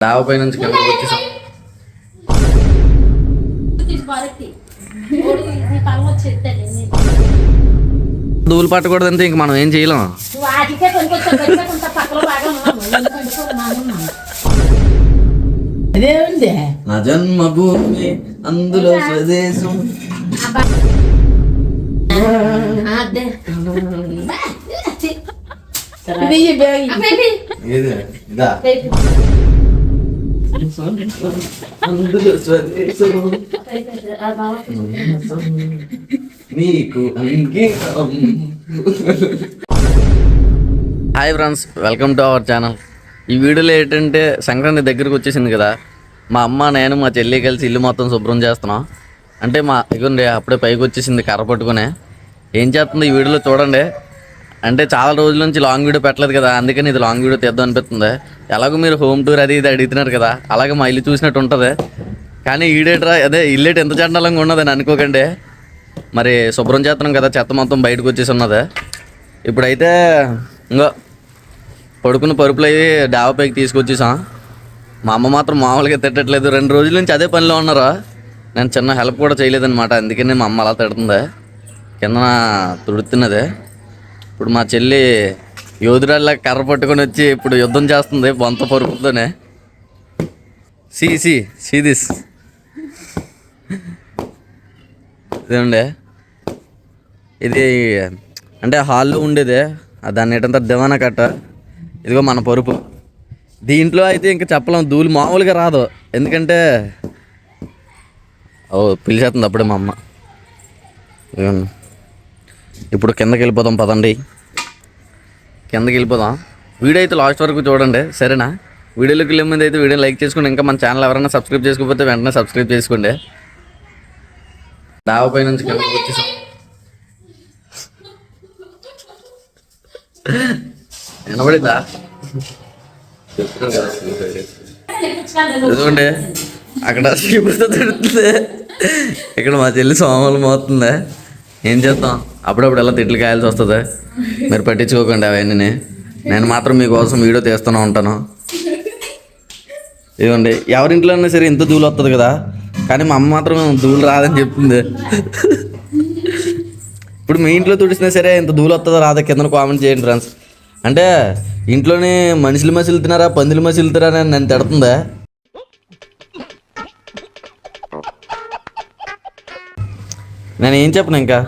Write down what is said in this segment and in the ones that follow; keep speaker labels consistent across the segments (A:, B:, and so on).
A: డాబా పై నుంచి కిందకి వచ్చేసాం. దూలు పట్టకూడదంటే ఇంక మనం ఏం చేయలేం. నా జన్మభూమి అందులో స్వదేశం. అందులో స్వదేశం నీకు అంగీకారం. Hi friends, welcome to our channel. ఈ వీడియోలో ఏంటంటే సంక్రాంతి దగ్గరకు వచ్చేసింది కదా, మా అమ్మ నేను మా చెల్లి కలిసి ఇల్లు మొత్తం శుభ్రం చేస్తున్నాం. అంటే మా ఇగోండి అప్పుడే పైకి వచ్చేసింది కర్ర పట్టుకునే. ఏం చేస్తుంది ఈ వీడియోలో చూడండి. అంటే చాలా రోజుల నుంచి లాంగ్ వీడియో పెట్టలేదు కదా, అందుకని ఇది లాంగ్ వీడియో తీద్దాం అనిపిస్తుంది. ఎలాగో మీరు హోమ్ టూర్ అది ఇది అడుగుతున్నారు కదా, అలాగే మా ఇల్లు చూసినట్టు ఉంటుంది. కానీ ఈడేట్రా అదే ఇల్లేట్ ఎంత చండాలంగా ఉన్నదని అనుకోకండి. మరి శుభ్రం చేస్తున్నాం కదా, చెత్త మొత్తం బయటకు వచ్చేసి ఉన్నది. ఇప్పుడైతే ఇంకో పడుకున్న పరుపులు అవి డాబా పైకి తీసుకొచ్చేసాం. మా అమ్మ మాత్రం మామూలుగా తిట్టట్లేదు, 2 రోజుల నుంచి అదే పనిలో ఉన్నారు. నేను చిన్న హెల్ప్ కూడా చేయలేదన్నమాట, అందుకని మా అమ్మ అలా తిడుతుంది, కింద తుడుతున్నదే. ఇప్పుడు మా చెల్లి యోధురాల్లా కర్ర పట్టుకొని వచ్చి ఇప్పుడు యుద్ధం చేస్తుంది బొంత పరుపుతోనే. సీ దిస్ ఇదేండి, ఇది అంటే హాల్లో ఉండేదే, దాన్ని ఏంటంటే దివానా కట్ట. ఇదిగో మన పరుపు. దీంట్లో అయితే ఇంకా చెప్పలేం, ధూళి మామూలుగా రాదు. ఎందుకంటే పిలిచేస్తుంది అప్పుడే మా అమ్మ. ఇప్పుడు కిందకి వెళ్ళిపోదాం, పదండి కిందకి వెళ్ళిపోదాం. వీడియో అయితే లాస్ట్ వరకు చూడండి, సరేనా? వీడియోలోకి వెళ్ళే ముందు అయితే వీడియో లైక్ చేసుకోండి. ఇంకా మన ఛానల్ ఎవరైనా సబ్స్క్రైబ్ చేసుకోకపోతే వెంటనే సబ్స్క్రైబ్ చేసుకోండి. డాబా పై నుంచి కిందకి వచ్చేసాం. వినబడిందా? ఎందుకంటే అక్కడ చీపురుతో తిడుతుంది, ఇక్కడ మా చెల్లి సోమాలు మోస్తుంది. ఏం చేస్తాం, అప్పుడప్పుడు ఎలా తిట్లు కాయాల్సి వస్తుంది. మీరు పట్టించుకోకండి అవన్నీ. నేను మాత్రం మీకోసం వీడియో తీస్తూనే ఉంటాను. ఇదిగోండి, ఎవరింట్లో అయినా సరే ఇంత ధూళి వస్తుంది కదా, కానీ మా అమ్మ మాత్రం ధూళి రాదని చెప్తుంది. ఇప్పుడు మీ ఇంట్లో తుడిసినా సరే ఇంత ధూళి వస్తుందో రాదా కింద కామెంట్ చేయండి ఫ్రెండ్స్. అంటే ఇంట్లోనే మనుషులు మసులుతున్నారా పందులు మసులుతున్నారా అని నన్ను తిడుతుందా. నేను ఏం చెప్పను ఇంకా.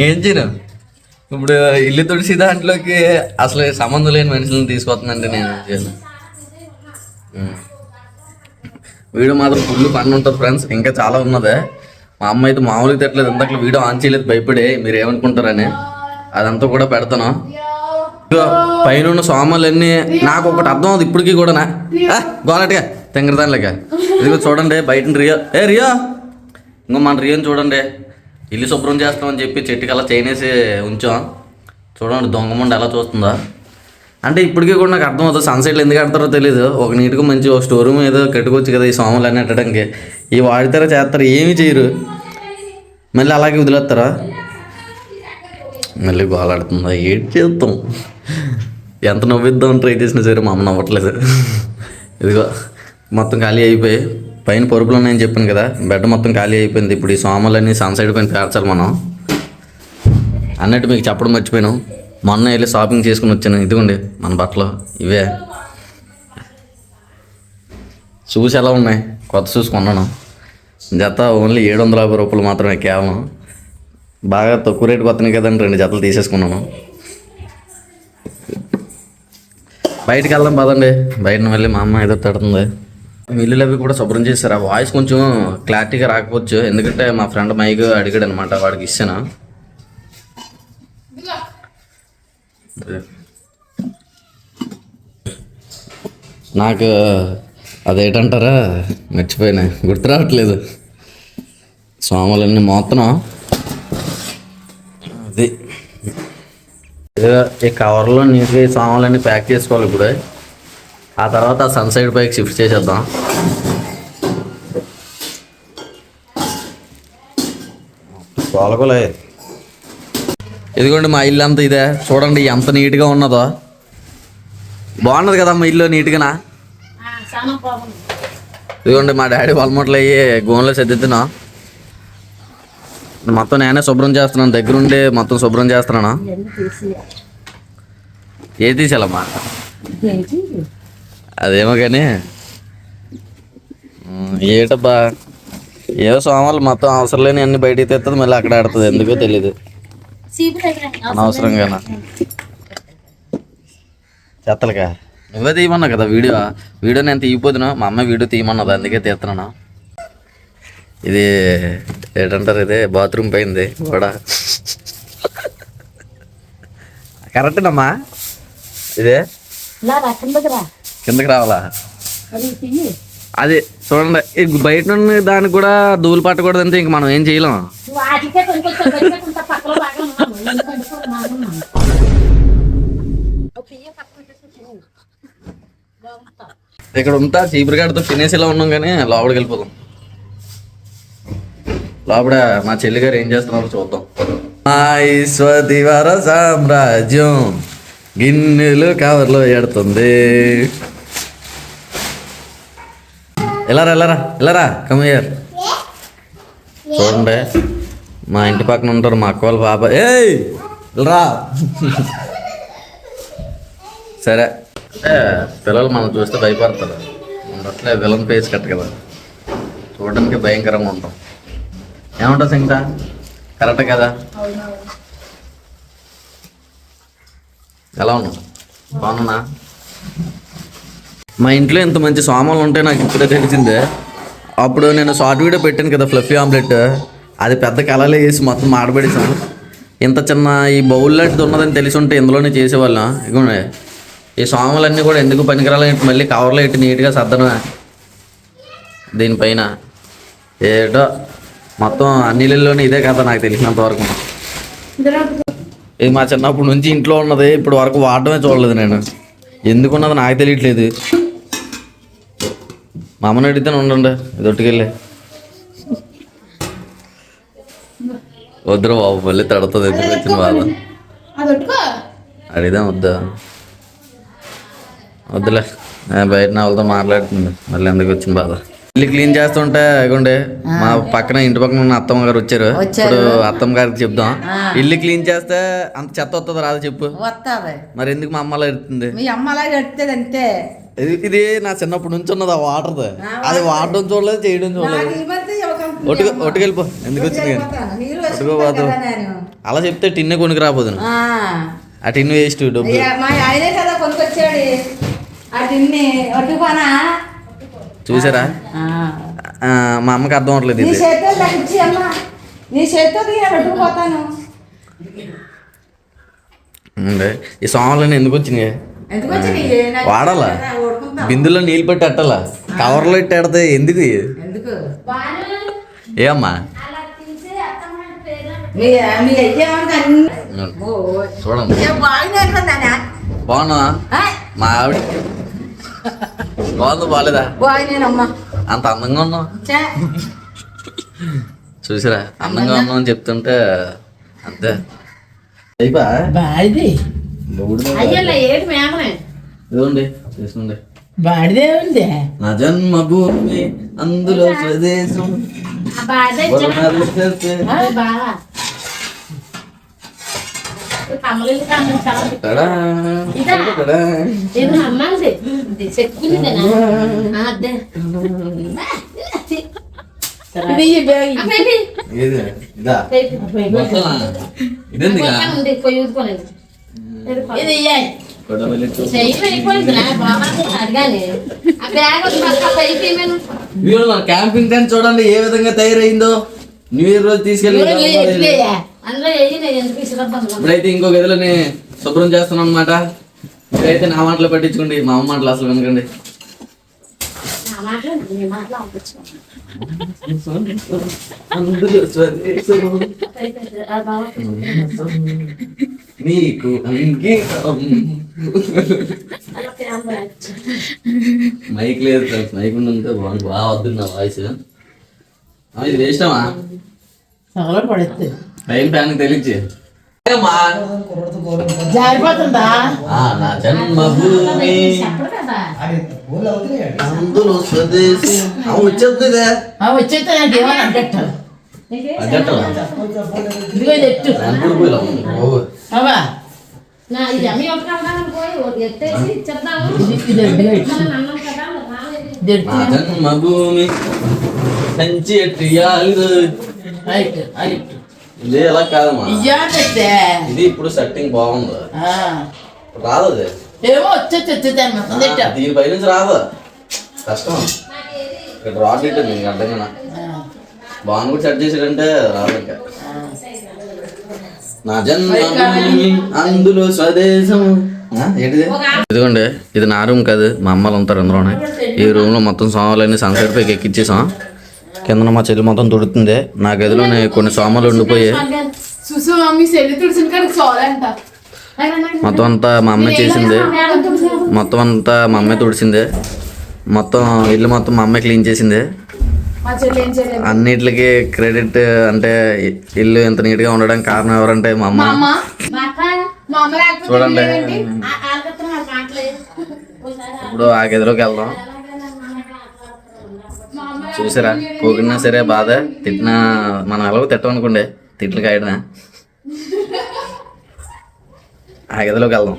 A: ఏం చేయను, ఇప్పుడు ఇల్లు తుడిసి దాంట్లోకి అసలు సంబంధం లేని మనుషులను తీసుకొస్తుందంటే నేను ఏం చేయను. వీడియో మాత్రం ఫుల్ ఫన్ ఉంటుంది ఫ్రెండ్స్, ఇంకా చాలా ఉన్నదే. మా అమ్మ అయితే మామూలుగా తిట్టలేదు, ఇంతకు వీడియో ఆన్ చేయలేదు భయపడే, మీరు ఏమనుకుంటారని. అదంతా కూడా పెడతాను. పైన ఉన్న సోమాలన్నీ నాకు ఒకటి అర్థం అవుతుంది ఇప్పటికీ కూడా. గోలటిగా తెంగరదానిలాగా. ఇదిగో చూడండి బయట రియో రియో, ఇంకో మన రియోని చూడండి, ఇల్లు శుభ్రం చేస్తామని చెప్పి చెట్టుకి అలా చైనేసి ఉంచాం. చూడండి దొంగముండ ఎలా చూస్తుందా. అంటే ఇప్పటికీ కూడా నాకు అర్థం అవుతుంది సన్సెట్లు ఎందుకు కడతారో తెలియదు. ఒక నీట్గా మంచి ఒక స్టోర్ రూమ్ ఏదో కట్టుకోవచ్చు కదా ఈ సోమాలు అన్నీ పెట్టడానికి. ఈ వాడితారా చేస్తారా, ఏమీ చేయరు, మళ్ళీ అలాగే వదిలేస్తారా. మళ్ళీ గోలాడుతుందా, ఏడ్ చేస్తాం. ఎంత నవ్విద్దాం ట్రై చేసినా సరే మా అమ్మ నవ్వట్లేదు. ఇదిగో మొత్తం ఖాళీ అయిపోయి పైన పరుపులు ఉన్నాయని చెప్పాను కదా, బెడ్ మొత్తం ఖాళీ అయిపోయింది. ఇప్పుడు ఈ సోమాలన్నీ సన్సైడ్ పైన పేర్చాలి మనం. అన్నట్టు మీకు చెప్పడం మర్చిపోయాను, మొన్న వెళ్ళి షాపింగ్ చేసుకుని వచ్చాను. ఇదిగోండి మన బట్టలు ఇవే. షూస్ ఎలా ఉన్నాయి, కొత్త షూస్ కొన్నాను. జత ఓన్లీ 750 రూపాయలు మాత్రమే కేవలం. బాగా తక్కువ రేటు కొత్తనే కదండి, 2 జతలు తీసేసుకున్నాను. బయటకు వెళ్దాం పదండి. బయట వెళ్ళి మా అమ్మ ఏదో తడుతుంది. ఇల్లులు అవి కూడా శుభ్రం చేశారు. ఆ వాయిస్ కొంచెం క్లారిటీగా రాకపోవచ్చు, ఎందుకంటే మా ఫ్రెండ్ మైక్ అడిగాడు అనమాట, వాడికి ఇచ్చాను. నాకు అదేంటంటారా మర్చిపోయినా, గుర్తు రావట్లేదు. సోమలన్నీ మోత్తనం అది. ఈ కవర్లో నీట్గా ఈ సామాన్లన్నీ ప్యాక్ చేసుకోవాలి. ఇప్పుడు ఆ తర్వాత ఆ సన్సైడ్ పైకి షిఫ్ట్ చేసేద్దాం. తోలకోలే. ఇదిగోండి మా ఇల్లు అంతా ఇదే చూడండి ఎంత నీట్గా ఉన్నదో. బాగున్నది కదా మా ఇల్లు నీట్గానా. ఇదిగోండి మా డాడీ వలమూటలు అయ్యి గోన్లో సర్దిద్దునా. మొత్తం నేనే శుభ్రం చేస్తున్నాను, దగ్గరుండి మొత్తం శుభ్రం చేస్తున్నాను. ఏ తీసేయాలమ్మా అదేమో కానీ ఏటబ్బా ఏవో సోమాలు మొత్తం అవసరం లేని అన్ని బయటికి తెస్తుంది, మళ్ళీ అక్కడ ఆడుతుంది, ఎందుకో తెలీదు అనవసరంగానా. చెత్తలుగా నువ్వే తీయమన్నావు కదా వీడియో నేను తీయపోతున్నా, మా అమ్మ వీడియో తీయమన్నది అందుకే తీస్తున్నాను. ఇది ఏంటంటారు, ఇదే బాత్రూమ్ పోయింది కూడా కరెక్టేనమ్మా. ఇదే కిందకి రావాలా అది చూడండి. బయట నుండి దానికి కూడా ధూళి పట్టకూడదు అంతే, ఇంక మనం ఏం చేయలేం. ఇక్కడ ఉంటా చీపురుగాడితో తినేసేలా ఉన్నాం కానీ లోపలికి వెళ్ళిపోదాం. లోపల మా చెల్లి గారు ఏం చేస్తున్నారో చూద్దాం. మా ఈశ్వతివర సామ్రాజ్యం గిన్నెలు కవర్లో ఎడుతుంది. ఎలారా కమయ్యారు. చూడండి మా ఇంటి పక్కన ఉంటారు మా అక్క వాళ్ళ పాప. ఏయ్ రా. సరే అంటే పిల్లలు మనం చూస్తే భయపడతారు, అట్లే విలన్ పేజ్ కట్ట కదా, చూడడానికి భయంకరంగా ఉంటాం. ఏమంటావు సింగ, కరెక్ట్ కదా? ఎలా ఉన్నావు? బాగున్నా. మా ఇంట్లో ఇంత మంచి సామాన్లు ఉంటాయి నాకు ఇప్పుడే తెలిసిందే. అప్పుడు నేను షార్ట్ వీడియో పెట్టాను కదా ఫ్లఫీ ఆమ్లెట్, అది పెద్ద కళలే వేసి మొత్తం మాడబెడేసాను. ఇంత చిన్న ఈ బౌల్ లాంటిది ఉన్నదని తెలిసి ఉంటే ఇందులోనే చేసేవాళ్ళం. ఇగోండి ఈ సామాన్లన్నీ కూడా ఎందుకు పనికిరాలంటే మళ్ళీ కవర్లో ఇట్టి నీట్గా సర్దడమే. దీనిపైన ఏటో మొత్తం అన్నిళ్ళలోనే ఇదే కదా నాకు తెలిసినంత వరకు. ఇది మా చిన్నప్పటి నుంచి ఇంట్లో ఉన్నది, ఇప్పుడు వరకు వాడటమే చూడలేదు నేను. ఎందుకున్నది నాకు తెలియట్లేదు. మా అమ్మని అడిగితే ఉండండి ఇది ఒట్టుకెళ్ళి. వద్దురా బాబు మళ్ళీ తడుతుంది, ఎందుకు వచ్చిన బాధ. అడిగిదా వద్దులే, బయట నా వాళ్ళతో మాట్లాడుతుంది, మళ్ళీ ఎందుకు వచ్చిన బాధ. ఇల్లు క్లీన్ చేస్తుంటే ఇగోండి మా పక్కన ఇంటి పక్కన ఉన్న అత్తమ్మ గారు వచ్చారు. ఇప్పుడు అత్తమ్మ గారికి చెప్దాం. ఇల్లు క్లీన్ చేస్తే అంత చెత్త వస్తుంది రాదు చెప్పు. మరి ఎందుకు మా అమ్మలా ఎడుతుంది?
B: అంతే.
A: ఇది నా చిన్నప్పటి నుంచి ఉన్నది ఆ వాటర్ది. అది వాడడం చూడలేదు, చేయడం చూడలేదు. ఒట్టుకెళ్ళిపో, ఎందుకు వచ్చింది ఒట్టుకోపోదు. అలా చెప్తే టిన్నే కొనుక్కు రాబోదు. ఆ టిన్ వేస్ట్ డబ్బు. చూసారా మా అమ్మకి అర్థం అవట్లేదు. ఈ సామాన్లు ఎందుకు వచ్చినాయి? వాడాలా, బిందులో నీళ్ళు పెట్టి అట్టాలా, కవర్లో ఇట్టి ఆడితే ఎందుకు? ఏమ్మా చూడండి బాగున్నా మా ఆవిడ బాగుంది బాగాలేదా? అంత అందంగా ఉన్నావు. చూసారా అందంగా ఉన్నావు అని చెప్తుంటే అంతే. ఇదిగోండి చూసుకోండి. నా జన్మభూమి అందులో స్వదేశం. క్యాంపింగ్ టెంట్ చూడండి ఏ విధంగా తయారైందో. న్యూ ఇయర్ రోజు తీసుకెళ్ళి ఇప్పుడైతే ఇంకో గదిలోనే శుభ్రం చేస్తున్నాం అనమాట. ఇప్పుడైతే నా మాటలు పట్టించుకోండి, మా అమ్మ మాటలు అసలు వినకండి. నీకు మైక్ లేదు ఫ్రెండ్స్, మైక్ ఉంటే బాగుంది. బాగా వద్దు నా వాయిస్. ఇది వేస్తామా రైలు ఫ్యాన్ తెలియచి
B: జారిపోతుందా?
A: నా జన్మభూమి అందులో స్వదేశీ వచ్చేది
B: వచ్చేస్తే నాకు ఏమని అడ్డట్టాలి. ఇదిగో ఇది ఎట్టు అవా
A: జన్మభూమి కంచి ఇది ఎలా కాదమ్మా, ఇది ఇప్పుడు సెట్టింగ్ బాగుంది. రాదు అది
B: ఏమో వచ్చేదాన్ని
A: దీనిపై నుంచి రాదు, కష్టం. ఇక్కడ రాడ్ ఇట్టు నీకు అర్థంగా బాగుంది కూడా సెట్ చేసాడంటే రాదు. ఇంకా నా జన్మభూమి అందులో స్వదేశం ఏంటిది. ఇదిగోండి ఇది నా రూమ్ కాదు, మా అమ్మలు ఉంటారు అందులోనే. ఈ రూమ్లో మొత్తం సామాన్లన్నీ సన్సైడ్ పైకి ఎక్కిచ్చేసాం. కింద మా చెల్లి మొత్తం తుడుతుంది. నా గదిలోనే కొన్ని సామాన్లు ఉండిపోయాయి. మొత్తం అంతా మా అమ్మే చేసింది. మొత్తం అంతా మా అమ్మే తుడిసింది. మొత్తం ఇల్లు మొత్తం మా అమ్మే క్లీన్ చేసింది. అన్నిటికి క్రెడిట్ అంటే ఇల్లు ఎంత నీట్గా ఉండడానికి కారణం ఎవరంటే మా అమ్మ. చూడండి ఇప్పుడు ఆ గదిలోకి వెళ్దాం. చూసారా, పోగినా సరే బాధ, తిట్టినా మనం ఎలాగో తిట్టమనుకోండి, తిట్లు కాయడమే. ఆ గదిలోకి వెళ్దాం.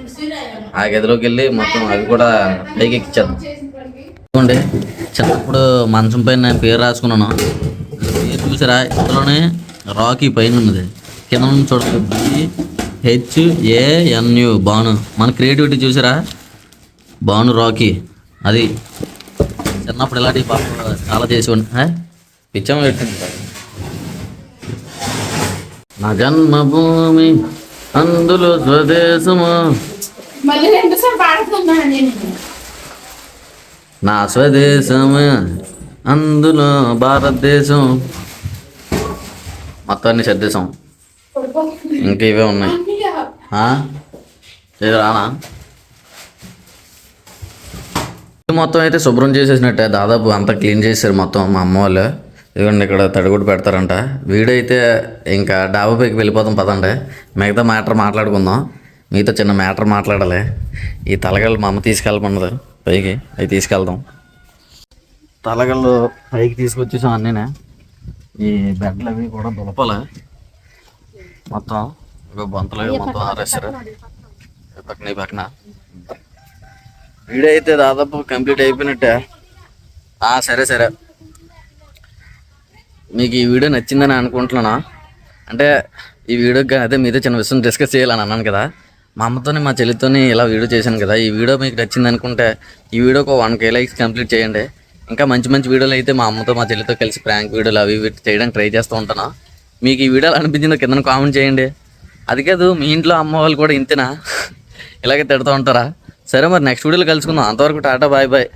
A: ఆ గదిలోకి వెళ్ళి మొత్తం అవి కూడా పైకి ఎక్కిచ్చేద్దాం. చూడండి చిన్నప్పుడు మంచం పైన నేను పేరు రాసుకున్నాను. పేరు చూసారా, ఇందులోనే రాకీ పైన ఉన్నది. కింద నుంచి చూడండి HANU బాను. మన క్రియేటివిటీ చూసారా, బాను రాకీ. అది చిన్నప్పుడు ఇలాంటి పాప చాలా చేసేవాడిని. పిచ్చమ్మ పెట్టింది. నా జన్మభూమి అందులో స్వదేశము, నా స్వదేశము అందులో భారతదేశం. మొత్తాన్ని సర్దేశం. ఇంకా ఇవే ఉన్నాయి. ఇది రానా మొత్తం అయితే శుభ్రం చేసేసినట్టే, దాదాపు అంతా క్లీన్ చేశారు మొత్తం మా అమ్మ వాళ్ళు. ఇదిగోండి ఇక్కడ తడిగుడ్డు పెడతారంట. వీడైతే ఇంకా డాబా పైకి వెళ్ళిపోతాం పదండి. మిగతా మ్యాటర్ మాట్లాడుకుందాం. మీతో చిన్న మ్యాటర్ మాట్లాడాలి. ఈ తలగళ్ళు మా అమ్మ తీసుకెళ్ళమన్నది పైకి, అవి తీసుకెళ్దాం. తలగళ్ళు పైకి తీసుకొచ్చేసాం అన్నీనే. ఈ బెడ్లు అవి కూడా దులపాలి మొత్తం. బొంతలు అవి మొత్తం ఆరేసారు పక్కన ఈ పక్కన. వీడియో అయితే దాదాపు కంప్లీట్ అయిపోయినట్టే. సరే సరే, మీకు ఈ వీడియో నచ్చిందని అనుకుంటున్నాను. అంటే ఈ వీడియోకి అదే మీతో చిన్న విషయం డిస్కస్ చేయాలని అన్నాను కదా. మా అమ్మతోని మా చెల్లితోని ఇలా వీడియో చేశాను కదా. ఈ వీడియో మీకు నచ్చింది అనుకుంటే ఈ వీడియోకి 1K లైక్స్ కంప్లీట్ చేయండి. ఇంకా మంచి మంచి వీడియోలు అయితే మా అమ్మతో మా చెల్లితో కలిసి ప్రాంక్ వీడియోలు అవి ఇవి చేయడానికి ట్రై చేస్తూ ఉంటాను. మీకు ఈ వీడియోలు అనిపించిందో కింద కామెంట్ చేయండి. అది కాదు, మీ ఇంట్లో అమ్మ వాళ్ళు కూడా ఇంతేనా, ఇలాగే తిడుతూ ఉంటారా? సరే మరి నెక్స్ట్ వీడియోలో కలుసుకుందాం. అంతవరకు టాటా, బాయ్ బాయ్.